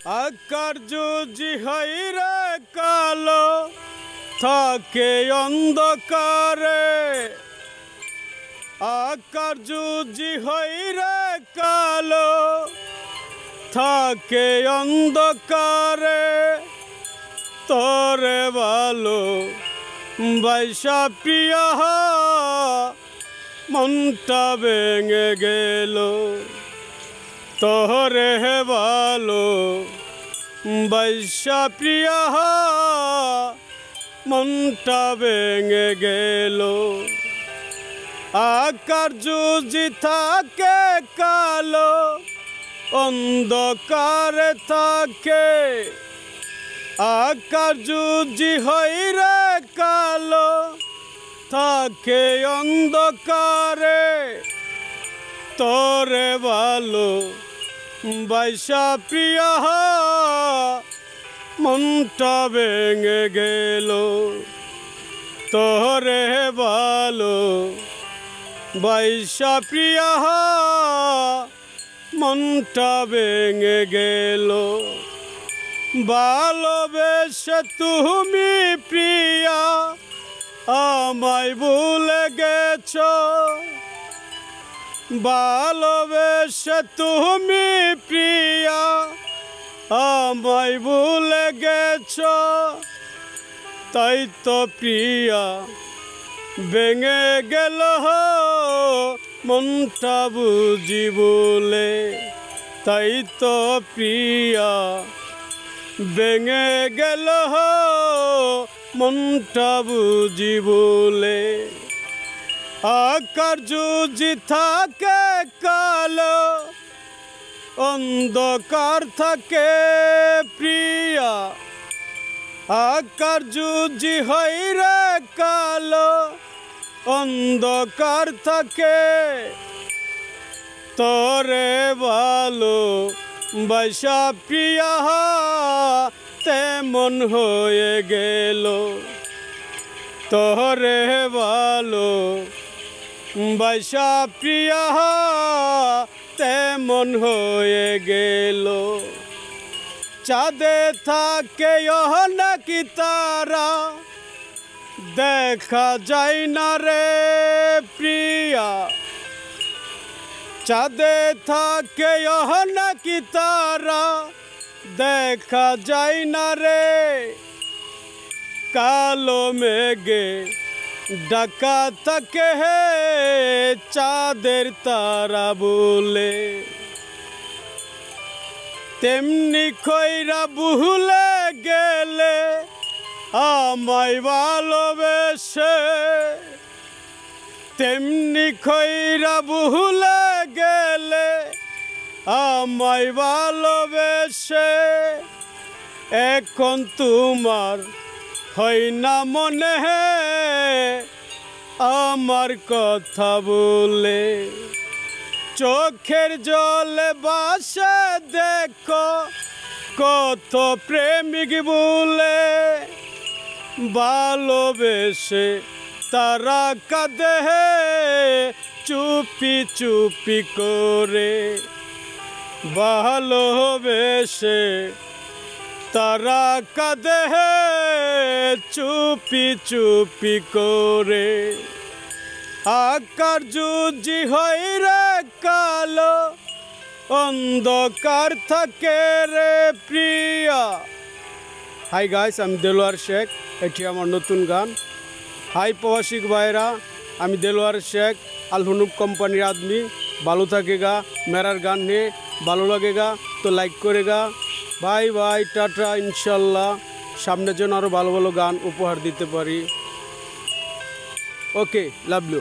আকার যদি হইরে কালো থাকে অন্ধকারে, আকার যদি হইরে কালো থাকে অন্ধকারে, তোরে ভালো বাইসা প্রিয়া মনটা ভেঙে গেল। তোরে ভালো বাইসা প্রিয়া মনটা ভেঙে গেল। আকার যদি থাকে কালো অন্ধকারে থাকে, আকার যদি হইরে কালো থাকে অন্ধকারে, তোরে ভালো বাইসা প্রিয়া মনটা ভেঙে গেল। তোরে ভালো বাইসা প্রিয়া মনটা ভেঙে গেল। ভালোবেসে তুমি প্রিয়া আমায় ভুলে গেছ, ভালোবেসে তুমি প্রিয়া আমায় ভুলে গেছ। তাই তো প্রিয়া ভেঙে গেল মনটা বুঝি বলে, তাই তো প্রিয়া ভেঙে গেল মনটা বুঝি বলে। আকার যদি থাকে কালো অন্ধকার থাকে প্রিয়া, আকার যদি হইরে কালো অন্ধকার থাকে, তোরে ভালো বাইসা প্রিয়া তেমন হয়ে গেল। তোরে ভালো বাইসা প্রিয়া তেমন হয়ে গেল। চাঁদে থাকে নাকি তারা দেখা যায় না রে প্রিয়া, চাঁদে থাকে নাকি তারা দেখা যায় না রে। কালো মেঘে ডাকা থাকে হে চাঁদের তারা বলে, তেমনি কইরা ভুলে গেলে আমায় ভালোবেসে, তেমনি কইরা ভুলে গেলে আমায় ভালোবেসে। এখন তোমার হয় না মনে আমার কথা বলে, চোখের জলে বাসে দেখো কত প্রেমিক বলে, ভালোবেসে তারা কাঁদে চুপি চুপি করে, ভালোবেসে তারা কাঁদে চুপি চুপি করে। আকার যদি হইরে কালো অন্ধকার থাকে রে প্রিয়া। হাই গাইস, আমি দেলোয়ার শেখ, এটি আমার নতুন গান। হাই প্রবাসিক ভাইরা, আমি দেলোয়ার শেখ, আলহুনুব কোম্পানির আদমি। ভালো থাকেগা, মেরার গান নিয়ে ভালো লাগেগা তো লাইক করেগা। বাই বাই, টাটা, ইনশাল্লাহ সামনের জন্য আরও ভালো ভালো গান উপহার দিতে পারি। ওকে, লাভ ইউ।